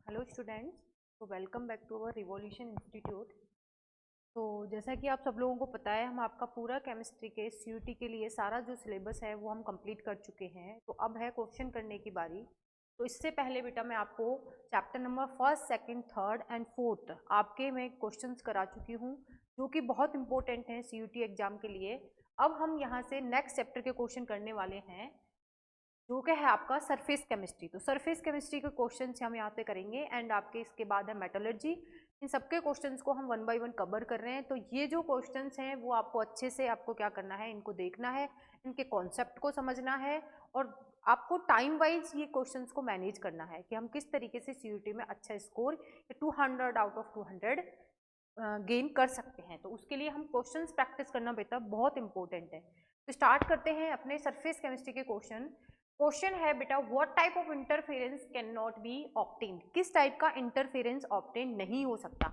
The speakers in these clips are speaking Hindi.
हेलो स्टूडेंट्स, तो welcome back to our revolution institute. तो जैसा कि आप सब लोगों को पता है, हम आपका पूरा केमिस्ट्री के सीयूटी के लिए सारा जो सिलेबस है वो हम कंप्लीट कर चुके हैं। तो अब है क्वेश्चन करने की बारी। तो इससे पहले बेटा मैं आपको chapter number first, second, third and fourth आपके मैं क्वेश्चंस करा चुकी हूँ, जो कि बहुत इंपॉर्टेंट हैं सीयूटी एग्जाम के लिए। अब हम यहाँ से नेक्स्ट चैप्टर के क्वेश्चन करने वाले हैं, जो कि है आपका सरफेस केमिस्ट्री। तो सरफेस केमिस्ट्री के क्वेश्चंस हम यहाँ पे करेंगे एंड आपके इसके बाद है मेटलर्जी। इन सबके क्वेश्चंस को हम वन बाय वन कवर कर रहे हैं। तो ये जो क्वेश्चंस हैं वो आपको अच्छे से आपको क्या करना है, इनको देखना है, इनके कॉन्सेप्ट को समझना है और आपको टाइम वाइज ये क्वेश्चंस को मैनेज करना है कि हम किस तरीके से सीयूटी में अच्छा स्कोर 200 आउट ऑफ 200 गेन कर सकते हैं। तो उसके लिए हम क्वेश्चंस प्रैक्टिस करना बेटा बहुत इंपॉर्टेंट है। तो स्टार्ट करते हैं अपने सरफेस केमिस्ट्री के क्वेश्चन है बेटा, what type of interference can not B obtained. किस टाइप का इंटरफेरेंस ऑब्टेन नहीं हो सकता।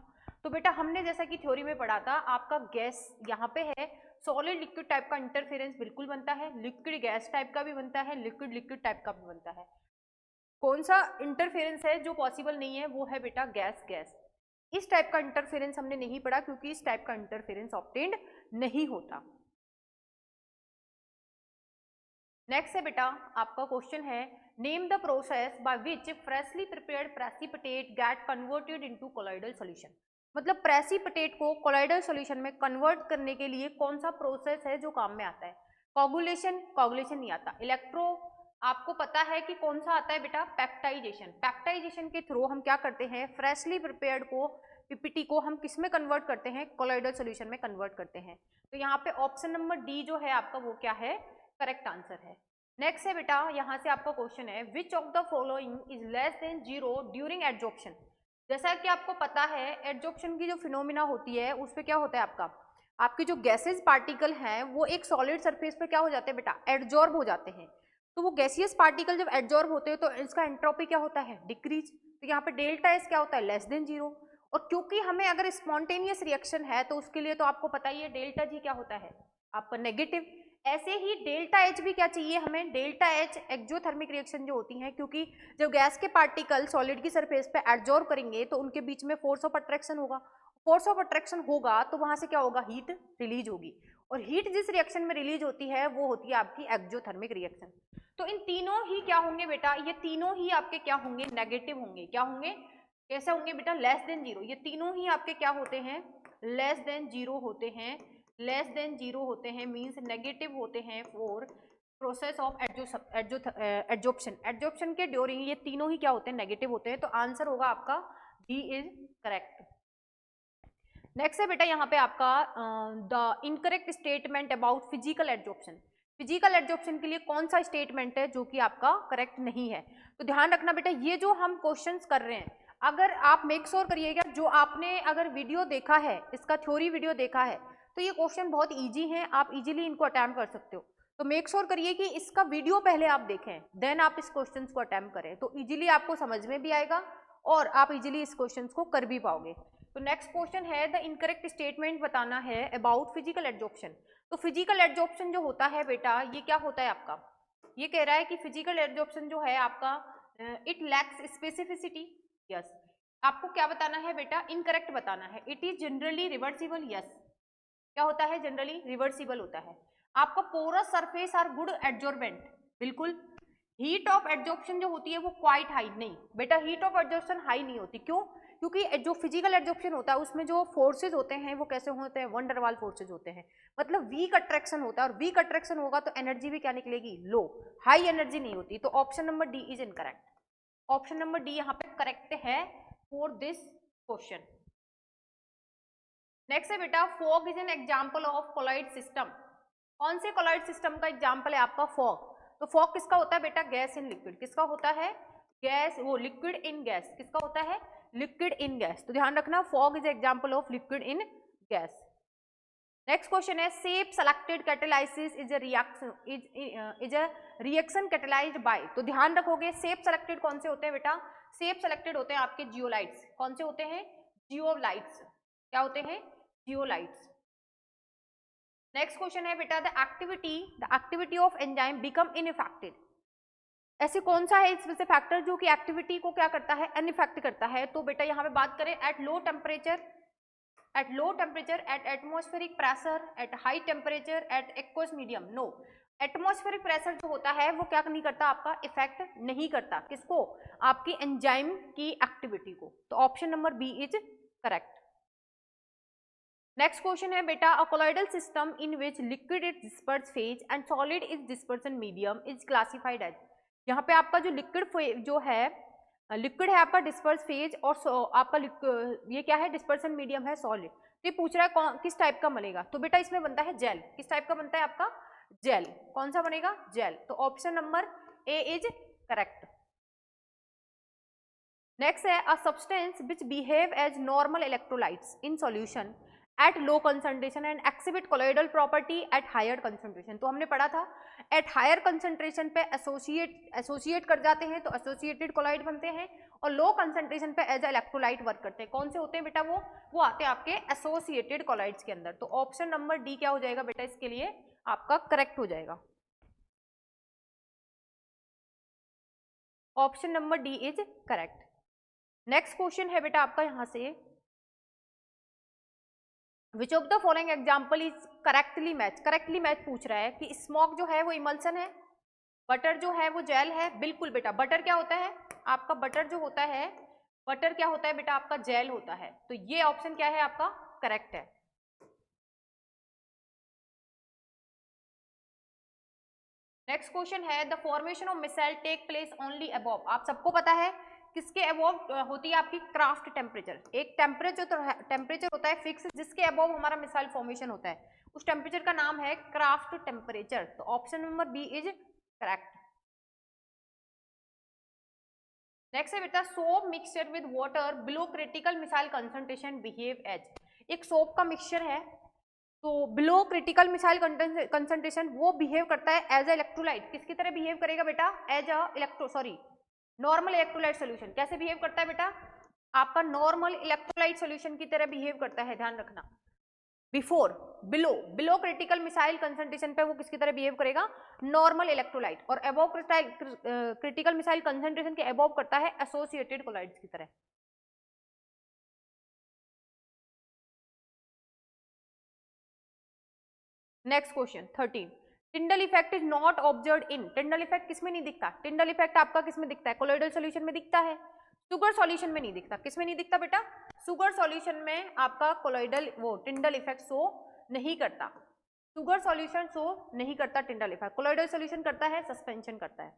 तो बेटा हमने जैसा कि थ्योरी में पढ़ा था, आपका गैस यहाँ पे है, सॉलिड लिक्विड टाइप का इंटरफेरेंस बिल्कुल बनता है, लिक्विड गैस टाइप का भी बनता है, लिक्विड लिक्विड टाइप का भी बनता है। कौन सा इंटरफेरेंस है जो पॉसिबल नहीं है, वो है बेटा गैस गैस। इस टाइप का इंटरफेरेंस हमने नहीं पढ़ा क्योंकि इस टाइप का इंटरफेरेंस ऑब्टेन्ड नहीं होता। नेक्स्ट है बेटा आपका क्वेश्चन है, name the process by which freshly prepared precipitate get converted into colloidal solution. मतलब प्रेसिपिटेट को कोलॉइडल सॉल्यूशन में कन्वर्ट करने के लिए कौन सा प्रोसेस है जो काम में आता है। कोगुलेशन, कोगुलेशन नहीं आता। इलेक्ट्रो, आपको पता है कि कौन सा आता है बेटा, पेप्टाइजेशन। पेप्टाइजेशन के थ्रू हम क्या करते हैं, फ्रेशली प्रिपेयर्ड को, पीपीटी को हम किस में कन्वर्ट करते हैं, कोलॉइडल सॉल्यूशन में कन्वर्ट करते हैं। तो यहाँ पे ऑप्शन नंबर डी जो है आपका वो क्या है, करेक्ट आंसर है। नेक्स्ट है बेटा, यहाँ से आपका क्वेश्चन है, which of the following is less than zero during adsorption. जैसा कि आपको पता है, एडजॉर्प्शन की जो फिनोमिना होती है उस पे क्या होता है आपका, आपके जो गैसेस पार्टिकल हैं वो एक सॉलिड सरफेस पे क्या हो जाते हैं बेटा, एडजॉर्ब हो जाते हैं। तो वो गैसियस पार्टिकल जब एडजॉर्ब होते हैं तो इसका एंट्रोपी क्या होता है, डिक्रीज। तो यहाँ पे डेल्टा एस क्या होता है, लेस देन जीरो। और क्योंकि हमें अगर स्पॉन्टेनियस रिएक्शन है तो उसके लिए तो आपको पता ही है डेल्टा जी क्या होता है आपका, नेगेटिव। ऐसे ही डेल्टा एच भी क्या चाहिए हमें, डेल्टा एच एक्जोथर्मिक रिएक्शन जो होती है, क्योंकि जब गैस के पार्टिकल सॉलिड की सरफेस पे एब्जॉर्ब करेंगे तो उनके बीच में फोर्स ऑफ अट्रैक्शन होगा। फोर्स ऑफ अट्रैक्शन होगा तो वहां से क्या होगा, हीट रिलीज होगी। और हीट जिस रिएक्शन में रिलीज होती है वो होती है आपकी एक्जोथर्मिक रिएक्शन। तो इन तीनों ही क्या होंगे बेटा, ये तीनों ही आपके क्या होंगे, नेगेटिव होंगे। क्या होंगे, कैसे होंगे बेटा, लेस देन जीरो। ये तीनों ही आपके क्या होते हैं, लेस देन जीरो होते हैं। लेस देन जीरो होते हैं मींस नेगेटिव होते हैं for process of adsorption. Adsorption के ड्यूरिंग ये तीनों ही क्या होते हैं, नेगेटिव होते हैं। तो आंसर होगा आपका डी इज करेक्ट। नेक्स्ट है बेटा यहाँ पे आपका the incorrect statement about physical adsorption. Physical adsorption के लिए कौन सा स्टेटमेंट है जो कि आपका करेक्ट नहीं है। तो ध्यान रखना बेटा, ये जो हम क्वेश्चंस कर रहे हैं, अगर आप मेक श्योर करिएगा, जो आपने अगर वीडियो देखा है, इसका थ्योरी वीडियो देखा है, तो ये क्वेश्चन बहुत ईजी हैं, आप इजीली इनको अटेम्प्ट कर सकते हो। तो मेक श्योर करिए कि इसका वीडियो पहले आप देखें, देन आप इस क्वेश्चन को अटेम्प्ट करें, तो इजीली आपको समझ में भी आएगा और आप इजीली इस क्वेश्चन को कर भी पाओगे। तो नेक्स्ट क्वेश्चन है, द इनकरेक्ट स्टेटमेंट बताना है अबाउट फिजिकल एडजॉर्प्शन। तो फिजिकल एडजॉर्प्शन जो होता है बेटा, ये क्या होता है आपका, ये कह रहा है कि फिजिकल एडजॉर्प्शन जो है आपका, इट लैक्स स्पेसिफिसिटी। यस, आपको क्या बताना है बेटा, इनकरेक्ट बताना है। It is generally reversible. Yes, क्या होता है, जनरली रिवर्सिबल होता है। आपका porous surface are good adsorbent, बिल्कुल। हीट ऑफ एडजॉर्प्शन जो होती है वो क्वाइट हाई, नहीं बेटा, हीट ऑफ एडजॉर्प्शन हाई नहीं होती। क्यों, क्योंकि जो फिजिकल एडजॉर्प्शन होता है उसमें जो फोर्सेज होते हैं वो कैसे होते हैं, वन डर वाल फोर्सेज होते हैं। मतलब वीक अट्रैक्शन होता है, और वीक अट्रैक्शन होगा तो एनर्जी भी क्या निकलेगी, लो, हाई एनर्जी नहीं होती। तो option number D is incorrect. Option number D यहाँ पे करेक्ट है फॉर दिस क्वेश्चन। नेक्स्ट है बेटा, fog is an example of colloid system. कौन से कोलॉइड सिस्टम का एग्जाम्पल है आपका, फॉग। तो फॉग किसका होता है बेटा, गैस इन लिक्विड। किसका होता है, गैस, वो लिक्विड इन गैस। किसका होता है, लिक्विड इन गैस। तो ध्यान रखना, fog is example of liquid in gas. Next question है, shape selected catalysis is a reaction, is a reaction catalysed by. तो ध्यान रखोगे, सेप सेलेक्टेड कौन से होते हैं बेटा, सेप सेलेक्टेड होते हैं आपके जियोलाइट्स। कौन से होते हैं, जियोलाइट्स। क्या होते हैं, जियोलाइट्स। नेक्स्ट क्वेश्चन है बेटा, the activity of enzyme become ineffective. ऐसे कौन सा है इसमें से फैक्टर जो कि एक्टिविटी को क्या करता है, अनइफेक्ट करता है? तो बेटा यहाँ पे बात करें at low temperature, at atmospheric pressure, at high temperature, at aqueous medium. No, atmospheric pressure जो होता है वो क्या नहीं करता, आपका इफेक्ट नहीं करता। किसको? आपकी एंजाइम की एक्टिविटी को। तो option number B is correct. Next question है बेटा, a colloidal system in which liquid is disperse phase and solid is dispersion medium is classified as. यहाँ पे आपका जो लिक्विड जो है, लिक्विड है आपका डिस्पर्स फेज, और आपका ये क्या है, डिस्पर्सन मीडियम है सॉलिड। तो ये पूछ रहा है किस टाइप का बनेगा? तो बेटा इसमें बनता है जेल। किस टाइप का बनता है आपका? जेल। कौन सा बनेगा? जेल। तो option number A is correct. Next है, a substance which behave as normal electrolytes in solution at low concentration and exhibit colloidal property at higher concentration. तो हमने पढ़ा था एट हायर कंसंट्रेशन पे एसोसिएट कर जाते हैं तो एसोसिएटेड कोलॉइड बनते हैं, और लो कंसंट्रेशन पे एज इलेक्ट्रोलाइट वर्क करते हैं। कौन से होते हैं बेटा? वो आते हैं आपके एसोसिएटेड कोलॉइड्स के अंदर। तो ऑप्शन नंबर डी क्या हो जाएगा बेटा? इसके लिए आपका करेक्ट हो जाएगा। Option number D is correct. Next question है बेटा आपका यहां से, विच of the following example is correctly match. Correctly match पूछ रहा है कि स्मोक जो है वो इमल्सन है, बटर जो है वो जेल है। बिल्कुल बेटा, बटर क्या होता है आपका? बटर जो होता है, बटर क्या होता है बेटा? आपका जेल होता है। तो ये ऑप्शन क्या है आपका? करेक्ट है। नेक्स्ट क्वेश्चन है, the formation of micelle take place only above. आप सबको पता है किसके अबव होती है आपकी? Craft temperature. एक टेम्परेचर होता है फिक्स, जिसके अबव हमारा मिसाइल फॉर्मेशन होता है, उस टेम्परेचर का नाम है क्राफ्ट टेम्परेचर। तो option number B is correct. Next है बेटा, soap mixture with water below critical micelle concentration behave as. एक सोप का मिक्सचर है, तो बिलो क्रिटिकल मिसाइल कंसंट्रेशन वो बिहेव करता है एज ए इलेक्ट्रोलाइट। किसकी तरह बिहेव करेगा बेटा? As a normal electrolyte solution. कैसे बिहेव करता है बेटा? आपका नॉर्मल इलेक्ट्रोलाइट सोल्यूशन की तरह बिहेव करता है, ध्यान रखना। Before, below critical micelle concentration पे वो किसकी तरह बिहेव करेगा? Normal electrolyte. और अबव क्रिटिकल मिसाइल कंसंट्रेशन के अबव करता है एसोसिएटेड कोलाइड्स की तरह। Next question 13, Tyndall effect is not observed in. Tyndall effect किसमें नहीं दिखता? टिंडल इफेक्ट आपका किसमें दिखता है? कोलोइडल सॉल्यूशन में दिखता है, शुगर सॉल्यूशन में नहीं दिखता। किसमें नहीं दिखता बेटा? शुगर सॉल्यूशन में आपका कोलोइडल टिंडल इफेक्ट शो नहीं करता। शुगर सॉल्यूशन शो नहीं करता टिंडल इफेक्ट। कोलोइडल सॉल्यूशन करता है, सस्पेंशन करता है।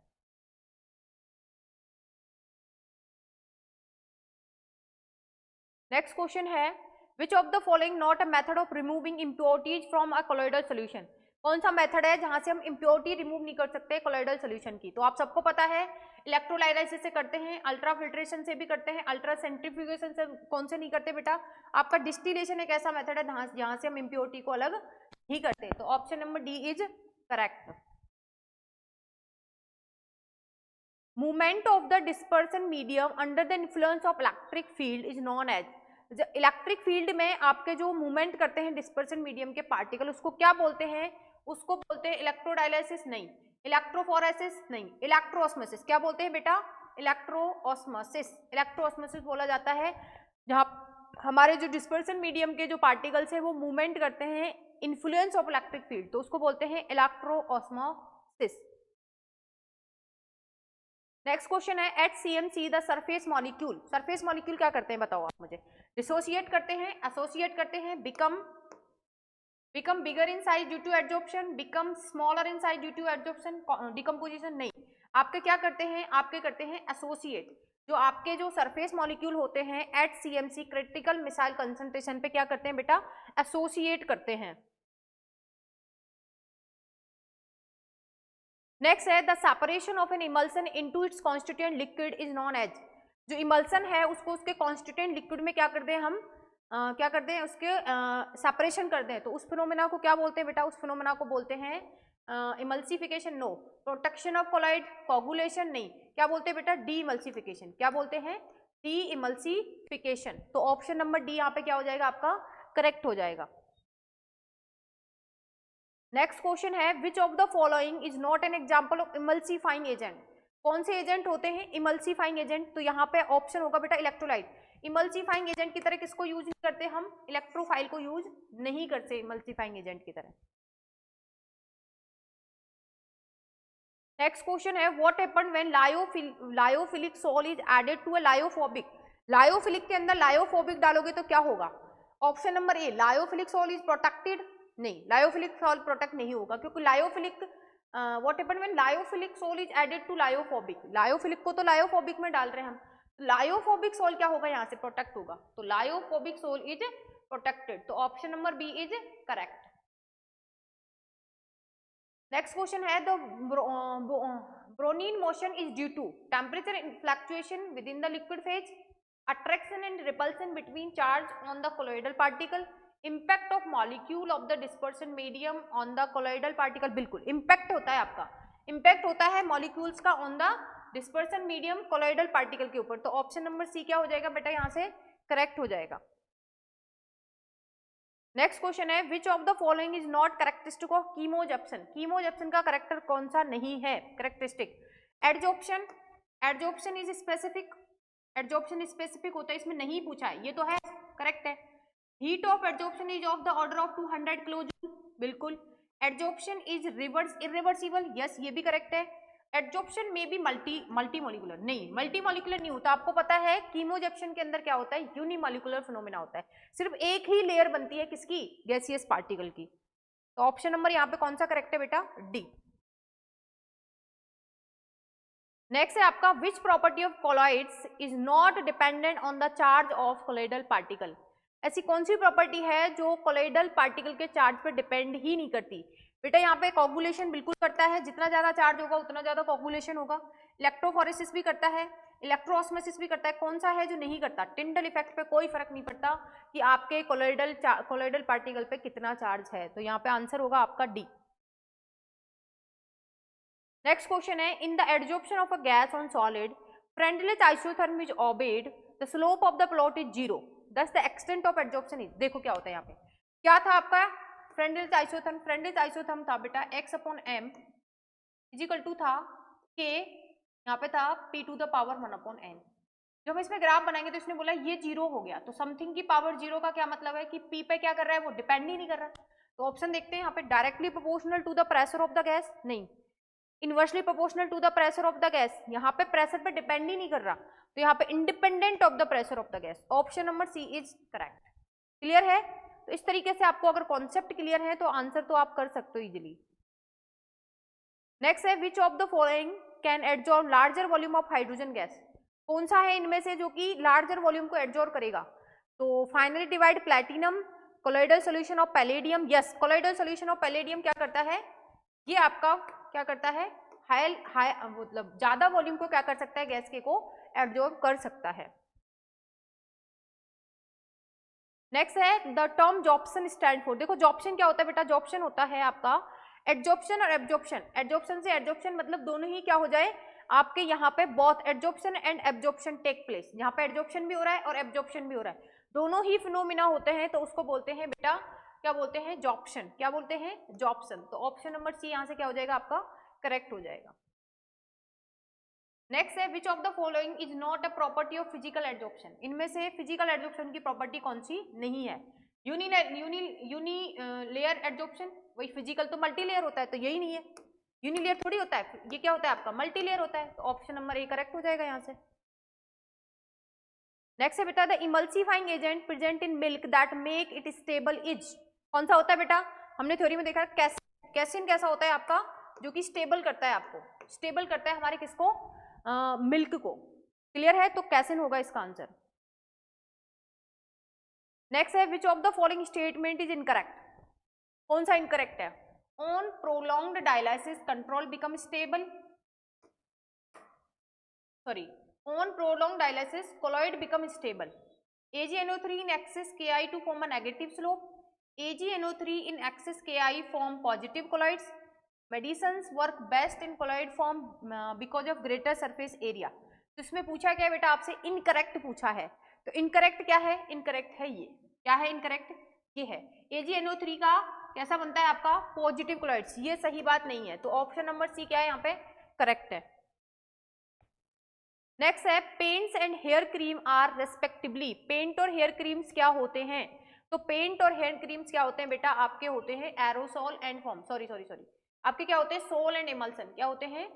नेक्स्ट क्वेश्चन है, which of the following not a method of removing impurities from a colloidal solution. कौन सा मेथड है जहां से हम इम्प्योरिटी रिमूव नहीं कर सकते कोलोइडल सॉल्यूशन की? तो आप सबको पता है इलेक्ट्रोलाइसिस से करते हैं, अल्ट्रा फिल्ट्रेशन से भी करते हैं, अल्ट्रा सेंट्रीफ्यूगेशन से कौन से नहीं करते बेटा? आपका डिस्टिलेशन एक ऐसा मेथड है जहां से हम इम्प्योरिटी को अलग नहीं करते। तो option number D is correct. Movement of the dispersion medium under the influence of electric field is known as. Electric field में आपके जो मूवमेंट करते हैं डिस्पर्सन मीडियम के पार्टिकल, उसको क्या बोलते हैं? उसको बोलते हैं इलेक्ट्रोडायलिसिस नहीं, इलेक्ट्रोफोरेसिस नहीं, इलेक्ट्रोऑस्मोसिस। क्या बोलते हैं बेटा? इलेक्ट्रोऑस्मोसिस। इलेक्ट्रोऑस्मोसिस बोला जाता है जहां हमारे जो डिस्पर्सन मीडियम के जो पार्टिकल्स हैं वो मूवमेंट करते हैं इन्फ्लुएंस ऑफ इलेक्ट्रिक फील्ड, तो उसको बोलते हैं इलेक्ट्रोऑस्मोसिस। नेक्स्ट क्वेश्चन है, at CMC the surface molecule. Surface molecule क्या करते हैं बताओ आप मुझे? डिसोसिएट करते हैं, एसोसिएट करते हैं, become bigger in size due to adsorption, become smaller in size due to adsorption, decomposition नहीं। आपके क्या करते हैं? आपके करते हैं एसोसिएट। जो आपके जो सरफेस मॉलिक्यूल होते हैं at CMC critical micelle concentration पे क्या करते हैं बेटा? एसोसिएट करते हैं। नेक्स्ट है, the separation of an emulsion into its constituent liquid is known as. जो इमल्सन है उसको उसके कॉन्स्टिट्यूएंट लिक्विड में क्या करते हैं हम? क्या करते हैं? उसके सेपरेशन करते हैं। तो उस फिनोमेना को क्या बोलते हैं बेटा? उस फिनोमेना को बोलते हैं emulsification. No. Protection of colloid, coagulation नहीं। क्या बोलते हैं बेटा? Demulsification. क्या बोलते हैं? Demulsification. तो ऑप्शन नंबर डी यहाँ पे क्या हो जाएगा आपका? करेक्ट हो जाएगा। नेक्स्ट क्वेश्चन है, which of the following is not an example of emulsifying agent. कौन से एजेंट होते हैं? Emulsifying agent. तो यहाँ पे ऑप्शन होगा बेटा इलेक्ट्रोलाइट। इमल्सीफाइंग एजेंट की तरह किसको यूज नहीं करते हम? इलेक्ट्रोफाइल को यूज नहीं करते इमल्सीफाइंग एजेंट की तरह। नेक्स्ट क्वेश्चन है what happened when lyophilic sol is added to a lyophobic. Lyophilic के अंदर लायोफोबिक डालोगे तो क्या होगा? Option number A, lyophilic sol is protected. नहीं, लायोफिलिक सोल प्रोटेक्ट नहीं होगा, क्योंकि lyophilic what happened when lyophilic sol is added to lyophobic. Lyophilic को तो लायोफोबिक में डाल रहे हैं हम, लायोफोबिक सोल क्या होगा? यहाँ से प्रोटेक्ट होगा, तो लायोफोबिक सोल इज प्रोटेक्टेड, तो option number B is correct. Next question है the Brownian motion is due to temperature fluctuation within the liquid phase, attraction and repulsion between charge on the colloidal particle, impact of molecule of the dispersion medium on the colloidal particle। बिल्कुल impact होता है आपका, impact होता है molecules का on the dispersion medium colloidal particle के ऊपर, तो ऑप्शन नंबर सी क्या हो जाएगा बेटा? यहाँ से करेक्ट हो जाएगा। नेक्स्ट क्वेश्चन है which of the following is not characteristic of chemisorption. Chemisorption का करेक्टर कौन सा नहीं है characteristic? Adsorption, adsorption is specific, adsorption specific होता है, इसमें नहीं पूछा है, ये तो है करेक्ट है। Heat of adsorption is of the order of 200 kilojoule, बिल्कुल। एडजॉर्प्शन इज इरिवर्सिबल, यस ये भी करेक्ट है। एडजॉर्प्शन में भी मल्टीमोलिकुलर, नहीं मल्टीमोलिकुलर नहीं होता। आपको पता है कीमोजप्शन के अंदर क्या होता है? यूनिमोलिकुलर फिनोमेना होता है, सिर्फ एक ही लेयर बनती है किसकी? गैसियस पार्टिकल की। तो ऑप्शन नंबर यहाँ पे कौन सा करेक्ट है बेटा? डी। नेक्स्ट है आपका which property of colloids is not dependent on the charge of colloidal particle. ऐसी कौन सी प्रॉपर्टी है जो कॉलॉइडल पार्टिकल के चार्ज पर डिपेंड ही नहीं करती? बेटा यहाँ पे कोगुलेशन बिल्कुल करता है, जितना ज्यादा चार्ज होगा उतना ज्यादा कोगुलेशन होगा। इलेक्ट्रोफोरेसिस भी करता है, इलेक्ट्रोऑस्मोसिस भी करता है। कौन सा है जो नहीं करता? टिंडल इफेक्ट पे कोई फर्क नहीं पड़ता कि आपके कॉलॉइडल पार्टिकल पे कितना चार्ज है, तो यहाँ पे आंसर होगा आपका डी। नेक्स्ट क्वेश्चन है in the adsorption of a gas on solid Freundlich isotherm is obeyed the slope of the plot is 0 thus the extent of adsorption is. देखो क्या होता है यहाँ पे, क्या था आपका फ्रेंडलिस आइसोथर्म? फ्रेंडलिस आइसोथर्म था बेटा x/m इजिकल टू था k, यहाँ पे था p to the power 1/n। जब हम इसमें ग्राफ बनाएंगे तो इसने बोला ये 0 हो गया, तो समथिंग की पावर 0 का क्या मतलब है कि p पे क्या कर रहा है? वो डिपेंड ही नहीं कर रहा। तो ऑप्शन देखते हैं यहाँ पे, directly proportional to the pressure of the gas, नहीं। Inversely proportional to the pressure of the gas, यहाँ पे प्रेशर पे डिपेंड ही नहीं कर रहा, तो यहाँ पे independent of the pressure of the gas. Option number C is correct. Clear है? तो इस तरीके से आपको अगर कॉन्सेप्ट क्लियर है तो आंसर तो आप कर सकते हो इजिली। नेक्स्ट है which of the following can adsorb larger volume of hydrogen gas. कौन सा है इनमें से जो कि लार्जर वॉल्यूम को एडजॉर्ब करेगा? तो finally divide platinum, colloidal solution of palladium. Yes, colloidal solution of palladium क्या करता है? ये आपका क्या करता है? हाई मतलब ज्यादा वॉल्यूम को क्या कर सकता है? गैस के को एब्जॉर्ब कर सकता है। नेक्स्ट है the term Jobson stand for. देखो जॉब्सन क्या होता है बेटा? जॉब्सन होता है आपका एडजॉर्प्शन और एब्जॉर्प्शन। एडजॉर्प्शन से एडजॉर्प्शन मतलब दोनों ही क्या हो जाए आपके यहाँ पे, both adsorption and absorption take place. यहाँ पे एडजॉर्प्शन भी हो रहा है और एब्जॉर्प्शन भी हो रहा है, दोनों ही फिनोमिना होते हैं, तो उसको बोलते हैं बेटा क्या बोलते हैं? जॉब्सन। क्या बोलते हैं? जॉब्सन। तो ऑप्शन नंबर सी यहाँ से क्या हो जाएगा आपका? करेक्ट हो जाएगा। नेक्स्ट है which of the following is not a property of physical adsorption. इनमें से फिजिकल एडजॉर्प्शन की प्रॉपर्टी कौन सी नहीं है? यूनी लेयर एडजॉर्प्शन, वही फिजिकल तो मल्टी लेयर होता है, तो यही नहीं है। यूनी लेयर थोड़ी होता है, ये क्या होता है आपका? मल्टी लेयर होता है, तो ऑप्शन नंबर ए करेक्ट हो जाएगा यहाँ से। नेक्स्ट है बेटा the emulsifying agent present in milk that make it stable is. कौन सा होता है बेटा? हमने थ्योरी में देखा कैसिन कैसा होता है आपका? जो कि स्टेबल करता है, आपको स्टेबल करता है हमारे किसको? मिल्क को। क्लियर है? तो कैसिन होगा इसका आंसर। नेक्स्ट है which of the following statement is incorrect. कौन सा इनकरेक्ट है? On prolonged dialysis control become stable, sorry on prolonged dialysis colloid become stable. AgNO3 in excess Ki to form a negative slope. AgNO3 in excess Ki form positive colloids. Medicines work best in colloid form because of greater surface area. तो इसमें पूछा क्या है बेटा आपसे? इनकरेक्ट पूछा है, तो इनकरेक्ट क्या है? इनकरेक्ट है ये, क्या है इनकरेक्ट? ये है AgNO3 का कैसा बनता है आपका? Positive chlorides. ये सही बात नहीं है, तो ऑप्शन नंबर सी क्या है यहाँ पे? करेक्ट है। नेक्स्ट है paints and hair cream are respectively. Paint और हेयर क्रीम्स क्या होते हैं? तो पेंट और हेयर क्रीम्स क्या होते हैं बेटा? आपके होते हैं एरोसोल एंड फॉर्म, सॉरी आपके क्या होते हैं? Sol and emulsion. क्या होते हैं?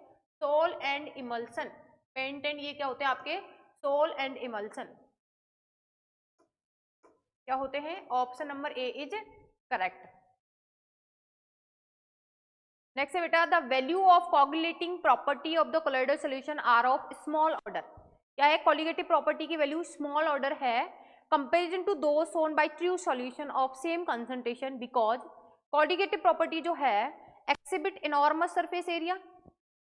Sol and emulsion. Paint and ये क्या होते हैं आपके? Sol and emulsion. क्या होते हैं? Option number A is correct. Next है बेटा the value of coagulating property of the colloidal solution are of small order. क्या है? कोलिगेटिव प्रॉपर्टी की वैल्यू स्मॉल ऑर्डर है कंपेरिजन टू दो shown by true solution of same concentration because colligative property जो है exhibit enormous surface area,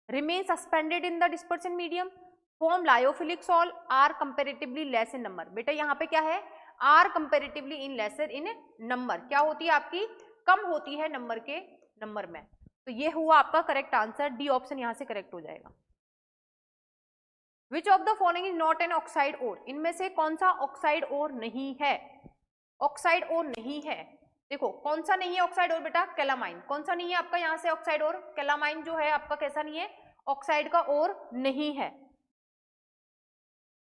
remain suspended in the dispersion medium, form lyophilic salt, are comparatively less in number. बेटा यहाँ पे क्या है? Are comparatively in lesser in number. क्या होती है आपकी? कम होती है नंबर के नंबर में। तो ये हुआ आपका करेक्ट आंसर, डी ऑप्शन यहां से करेक्ट हो जाएगा। Which of the following is not an oxide ore. इनमें से कौन सा ऑक्साइड ओर नहीं है? ऑक्साइड ओर नहीं है। देखो कौन सा नहीं है ऑक्साइड ओर बेटा? कैलामाइन। कौन सा नहीं है आपका यहां से ऑक्साइड ओर? कैलामाइन जो है आपका कैसा नहीं है? ऑक्साइड का ओर नहीं है।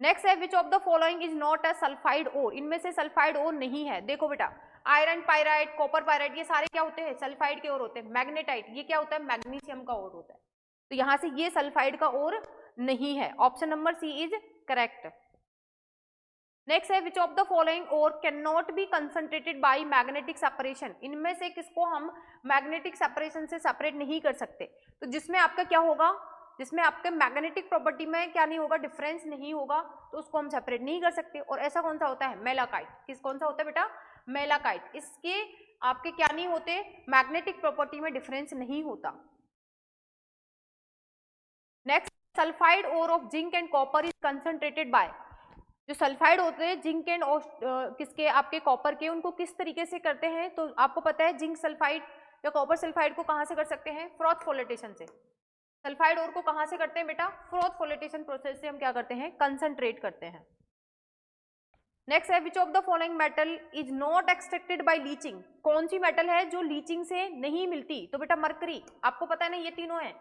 नेक्स्ट है which of the following is not a sulphide ore. इनमें से सल्फाइड ओर नहीं है। देखो बेटा आयरन पायराइट, कॉपर पायराइट, ये सारे क्या होते हैं? सल्फाइड के ओर होते हैं। मैग्नेटाइट ये क्या होता है? मैग्नीशियम का ओर होता है। तो यहां से ये सल्फाइड का ओर नहीं है। Option number C is correct. Next है which of the following ore can not be concentrated by magnetic separation. इनमें से किसको हम मैग्नेटिक सेपरेशन से सेपरेट नहीं कर सकते? तो जिसमें आपका क्या होगा? जिसमें आपके मैग्नेटिक प्रॉपर्टी में क्या नहीं होगा? डिफरेंस नहीं होगा, तो उसको हम सेपरेट नहीं कर सकते। और ऐसा कौन सा होता है? मेलाकाइट। किस कौन सा होता है बेटा? मेलाकाइट। इसके आपके क्या नहीं होते? मैग्नेटिक प्रॉपर्टी में डिफरेंस नहीं होता। Next sulphide ore of zinc and copper is concentrated by. जो सल्फाइड होते हैं जिंक एंड किसके? आपके कॉपर के। उनको किस तरीके से करते हैं? तो आपको पता है जिंक सल्फाइड या कॉपर सल्फाइड को कहां से कर सकते हैं? फ्रॉथ फ्लोटेशन से। सल्फाइड ओर को कहां से करते हैं बेटा? फ्रॉथ फ्लोटेशन प्रोसेस से हम क्या करते हैं? कंसंट्रेट करते हैं। नेक्स्ट है which of the following metal is not extracted bye leaching. कौन सी मेटल है जो लीचिंग से नहीं मिलती? तो बेटा मरकरी। आपको पता है ना ये तीनों है।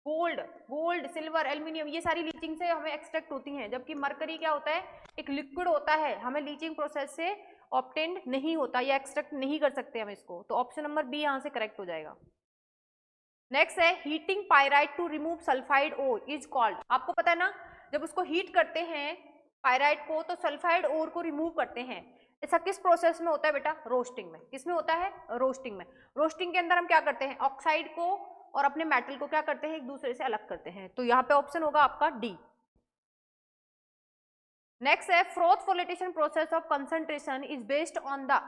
गोल्ड, सिल्वर, एल्यूमिनियम, ये सारी लीचिंग से हमें एक्सट्रैक्ट होती हैं। जबकि मरकरी क्या होता है? एक लिक्विड होता है, हमें लीचिंग प्रोसेस से ऑब्टेन्ड नहीं होता या एक्सट्रैक्ट नहीं कर सकते हम इसको। तो ऑप्शन नंबर बी यहां से करेक्ट हो जाएगा। नेक्स्ट है heating pyrite to remove sulphide ore is called. आपको पता है ना जब उसको हीट करते हैं पायराइट को तो सल्फाइड ओर को रिमूव करते हैं। ऐसा किस प्रोसेस में होता है बेटा? रोस्टिंग में। किसमें होता है? रोस्टिंग में। रोस्टिंग के अंदर हम क्या करते हैं? ऑक्साइड को और अपने मेटल को क्या करते हैं? एक दूसरे से अलग करते हैं। तो यहाँ पे ऑप्शन होगा आपका डी। नेक्स्ट है froth flotation process of concentration is based on the.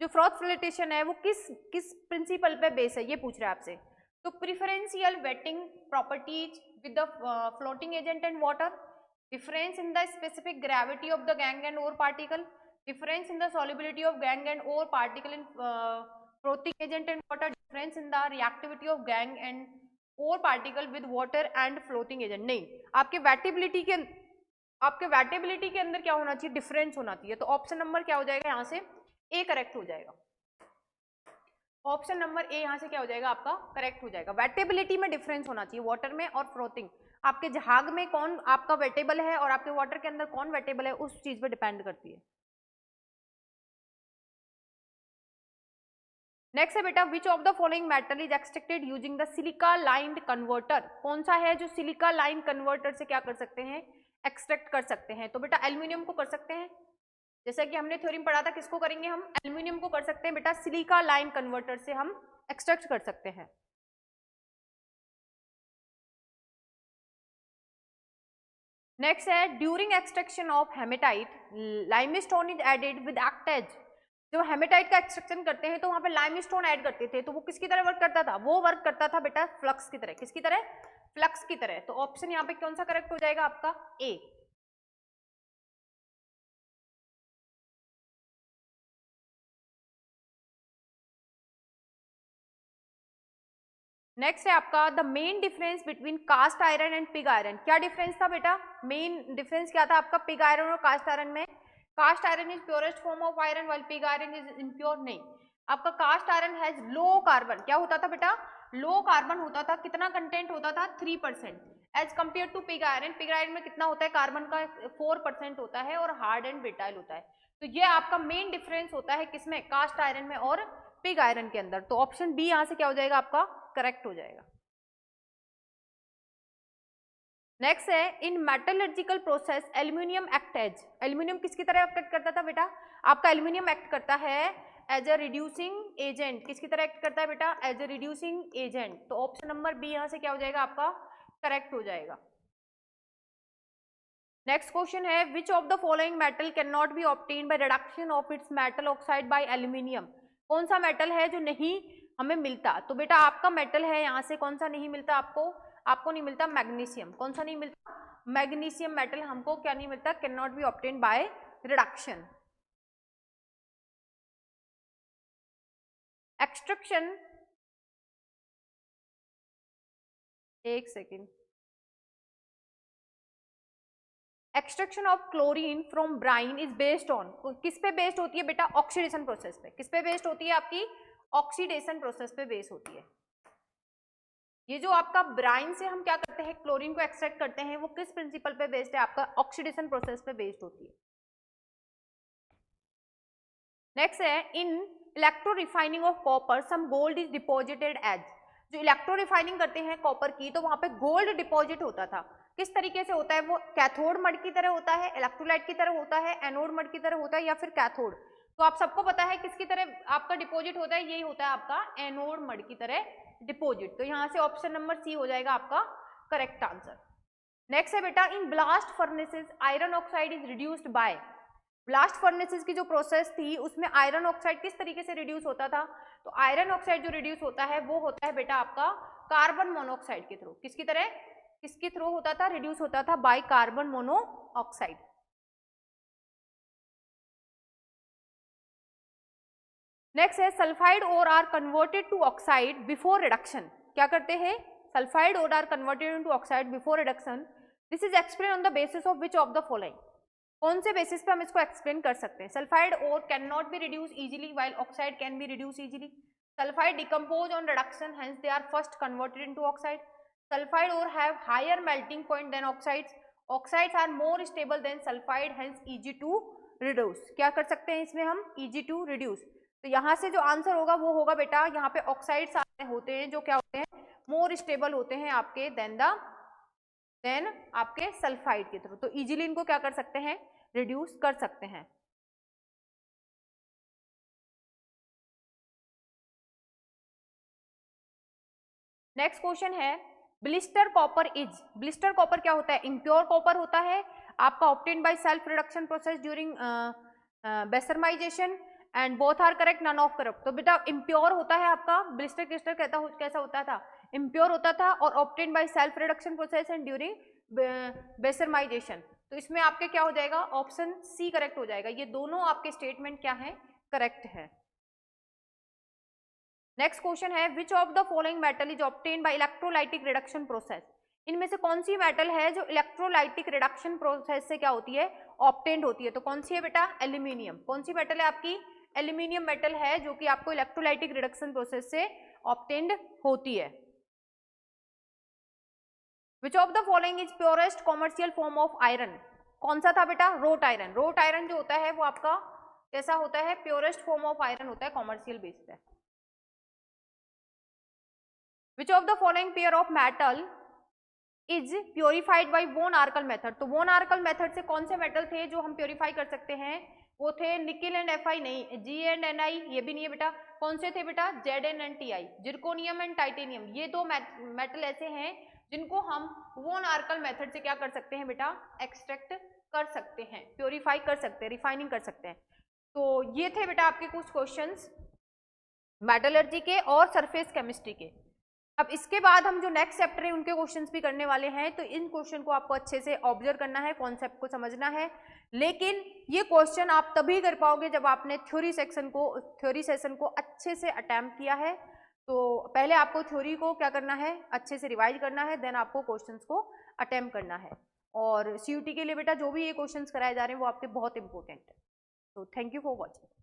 जो फ्रॉथ फ्लोटेशन है वो किस प्रिंसिपल पे बेस है? ये पूछ रहा है आपसे। तो preferential waiting properties with the floating agent and water, difference in the specific gravity of the gangue and ore particle, difference in the solubility of gangue and ore particle in frothing agent and water, difference in the reactivity of gangue and ore particle with water and floating agent। नहीं, आपके वेटेबिलिटी के अंदर क्या होना चाहिए? डिफरेंस होना चाहिए। तो ऑप्शन नंबर क्या हो जाएगा यहाँ से? ए करेक्ट हो जाएगा। ऑप्शन नंबर ए यहाँ से क्या हो जाएगा? आपका करेक्ट हो जाएगा। वेटेबिलिटी में डिफरेंस होना चाहिए वाटर में और फ्लोटिंग। आपके जहाग में कौन आपका वेटेबल है और आपके वाटर के अंदर कौन वेटेबल है उस चीज पे डिपेंड करती है। नेक्स्ट है बेटा विच of the following metal is extracted using the silica lined converter. कौन सा है जो सिलिका लाइन कन्वर्टर से क्या कर सकते हैं? एक्सट्रैक्ट कर सकते हैं। तो बेटा एल्यूमिनियम को कर सकते हैं। जैसा कि हमने थ्योरी में पढ़ा था, किसको करेंगे हम? एल्यूमिनियम को कर सकते हैं बेटा। सिलिका लाइन कन्वर्टर से हम एक्सट्रैक्ट कर सकते हैं। नेक्स्ट है during extraction of hematite limestone is added with एक्टेज। जब हेमेटाइट का एक्सट्रैक्शन करते हैं तो वहां पे लाइमस्टोन ऐड करते थे, तो वो किसकी तरह वर्क करता था? वो वर्क करता था बेटा फ्लक्स की तरह। किसकी तरह? फ्लक्स की तरह। तो ऑप्शन यहाँ पे कौन सा करेक्ट हो जाएगा आपका? ए। नेक्स्ट है आपका the main difference between cast iron and pig iron. क्या डिफरेंस था बेटा? मेन डिफरेंस क्या था आपका पिग आयरन और कास्ट आयरन में? Cast iron is purest form of iron while pig iron is impure. नहीं, आपका cast iron has low carbon. क्या होता था बेटा? लो कार्बन होता था। कितना कंटेंट होता था? 3%। As compare to pig iron. Pig iron में कितना होता है, कार्बन का 4% होता है और हार्ड एंड ब्रिटाइल होता है। तो ये आपका मेन डिफरेंस होता है किसमें, कास्ट आयरन में और पिग आयरन के अंदर। तो ऑप्शन बी यहां से क्या हो जाएगा आपका, करेक्ट हो जाएगा। नेक्स्ट है, in metallurgical process aluminium act as. Aluminium किसकी तरह एक्ट करता था बेटा, आपका एल्यूमिनियम एक्ट करता है एज अ रिड्यूसिंग एजेंट। किसकी तरह एक्ट करता है बेटा, एज अ रिड्यूसिंग एजेंट। तो ऑप्शन नंबर बी यहां से क्या हो जाएगा आपका, करेक्ट हो जाएगा। नेक्स्ट क्वेश्चन है, which of the following metal can not be obtain by reduction of its metal oxide by aluminium. कौन सा मेटल है जो नहीं हमें मिलता, तो बेटा आपका मेटल है यहाँ से कौन सा नहीं मिलता आपको, आपको नहीं मिलता मैग्नीशियम। कौन सा नहीं मिलता, मैग्नीशियम मेटल हमको क्या नहीं मिलता, can not be obtain by reduction. Extraction, एक second, extraction of chlorine from brine is based on, किस पे बेस्ड होती है बेटा, ऑक्सीडेशन प्रोसेस पे। किस पे बेस्ड होती है आपकी, ऑक्सीडेशन प्रोसेस पे बेस्ड होती है। ये जो आपका ब्राइन से हम क्या करते हैं, क्लोरीन को एक्सट्रैक्ट करते हैं, वो किस प्रिंसिपल पे बेस्ड है, आपका ऑक्सीडेशन प्रोसेस पे बेस्ड होती है। नेक्स्ट है, in electro refining of copper some gold is deposited as. जो इलेक्ट्रो रिफाइनिंग करते हैं कॉपर की, तो वहां पे गोल्ड डिपॉजिट होता था। किस तरीके से होता है वो, कैथोड मड की तरह होता है, इलेक्ट्रोलाइट की तरह होता है, एनोड मड की तरह होता है, या फिर कैथोड। तो आप सबको पता है किसकी तरह आपका डिपॉजिट होता है, यही होता है आपका एनोड मड की तरह डिपॉजिट। तो यहाँ से ऑप्शन नंबर सी हो जाएगा आपका करेक्ट आंसर। नेक्स्ट है बेटा, in blast furnaces iron oxide is reduced by. Blast furnaces की जो प्रोसेस थी उसमें आयरन ऑक्साइड किस तरीके से रिड्यूस होता था, तो आयरन ऑक्साइड जो रिड्यूस होता है वो होता है बेटा आपका कार्बन मोनोऑक्साइड के थ्रू। किसकी तरह, किसके थ्रू होता था, रिड्यूस होता था बाय कार्बन मोनोऑक्साइड। नेक्स्ट है, sulphide ore are converted to oxide before reduction. क्या करते हैं, sulphide ore are converted into oxide before reduction. This is explain on the basis of which of the following. कौन से बेसिस पे हम इसको एक्सप्लेन कर सकते हैं। Sulphide ore can not be reduce easily while oxide can be reduce easily. Sulphide decompose on reduction hence they are first converted into oxide. Sulphide ore have higher melting point than oxides. Oxides are more stable than sulphide hence easy to reduce. क्या कर सकते हैं इसमें हम, इजी टू रिड्यूस। तो यहाँ से जो आंसर होगा वो होगा बेटा, यहाँ पे ऑक्साइड्स होते हैं जो क्या होते हैं, मोर स्टेबल होते हैं आपके देन आपके सल्फाइड के थ्रू। तो इजीली इनको क्या कर सकते हैं, रिड्यूस कर सकते हैं। नेक्स्ट क्वेश्चन है, blister copper is. Blister copper क्या होता है, इम्प्योर कॉपर होता है आपका, obtained by self reduction process during bessemerisation and both are correct, none of correct. तो बेटा इम्प्योर होता है आपका ब्लिस्टर क्रिस्टल, कैसा होता था, इम्प्योर होता था और obtained by self reduction process and during bessemerisation. तो इसमें आपके क्या हो जाएगा, ऑप्शन सी करेक्ट हो जाएगा। ये दोनों आपके स्टेटमेंट क्या है, करेक्ट है। नेक्स्ट क्वेश्चन है, which of the following metal is obtained by electrolytic reduction process. इनमें से कौन सी मेटल है जो इलेक्ट्रोलाइटिक रिडक्शन प्रोसेस से क्या होती है, ऑब्टेन्ड होती है। तो कौन सी है बेटा, एल्यूमिनियम। कौन सी मेटल है आपकी, एल्यूमिनियम मेटल है जो कि आपको इलेक्ट्रोलाइटिक रिडक्शन प्रोसेस से ऑब्टेन्ड होती है। Which of the following is purest commercial form of iron. कौन सा था बेटा, रोट आयरन। रोट आयरन जो होता है वो आपका कैसा होता है, प्योरेस्ट फॉर्म ऑफ आयरन होता है कॉमर्शियल बेस पे। विच of the following pair of metal is purified by वोन आर्कल मेथड। तो वोन आर्कल मेथड से कौन से मेटल थे जो हम प्योरीफाई कर सकते हैं, वो थे निकिल एंड एफआई, नहीं, जी एंड एन आई, ये भी नहीं है बेटा। कौन से थे बेटा, Z and T I, zirconium and titanium. ये दो मेटल ऐसे हैं जिनको हम वोन आर्कल मेथड से क्या कर सकते हैं बेटा, एक्सट्रैक्ट कर सकते हैं, प्योरीफाई कर सकते हैं, रिफाइनिंग कर सकते हैं। तो ये थे बेटा आपके कुछ क्वेश्चंस मेटलर्जी के और सरफेस केमिस्ट्री के। अब इसके बाद हम जो नेक्स्ट चैप्टर है उनके क्वेश्चंस भी करने वाले हैं, तो इन क्वेश्चन को आपको अच्छे से ऑब्जर्व करना है, कॉन्सेप्ट को समझना है। लेकिन ये क्वेश्चन आप तभी कर पाओगे जब आपने थ्योरी सेशन को अच्छे से अटेम्प्ट किया है। तो पहले आपको थ्योरी को क्या करना है, अच्छे से रिवाइज करना है, देन आपको क्वेश्चंस को अटेम्प्ट करना है। और CUT के लिए बेटा जो भी ये क्वेश्चंस कराए जा रहे हैं वो आपके बहुत इंपॉर्टेंट है। तो थैंक यू फॉर वॉचिंग।